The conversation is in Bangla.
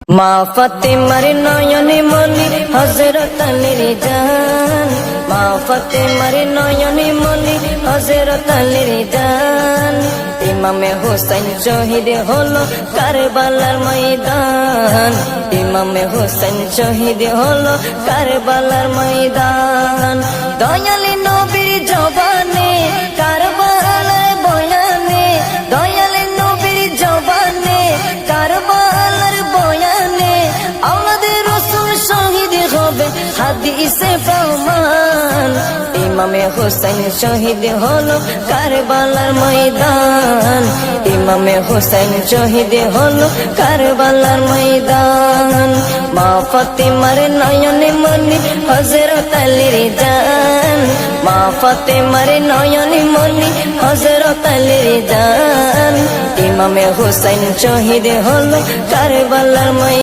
মা ফাতেমার নয়নে মনি হযরত আলীর জান, মা ফাতেমার নয়নে মনি হযরত আলীর জান। ইমামে হোসেন শহীদ হলো কারবালার ময়দান, ইমামে হোসেন শহীদ হলো কারবালার ময়দান। দয়ালি নবীর জবানে কারবালার বয়ানে, দয়ালি নবীর জবানে কারবালার বয়ানে, আমাদের রাসূল শহীদ হবে হাদিসে প্রমাণ। ইমামে হোসেন শহীদ হলো কারবালার ময়দান, ইমামে হোসেন শহীদ হলো কারবালার ময়দান। মা ফাতেমার নয়নে মনি হযরত আলীর জান, মা ফাতেমার নয়নে মনি হযরত আলীর জান। ইমামে হোসেন শহীদ হলো কারবালার ময়দান।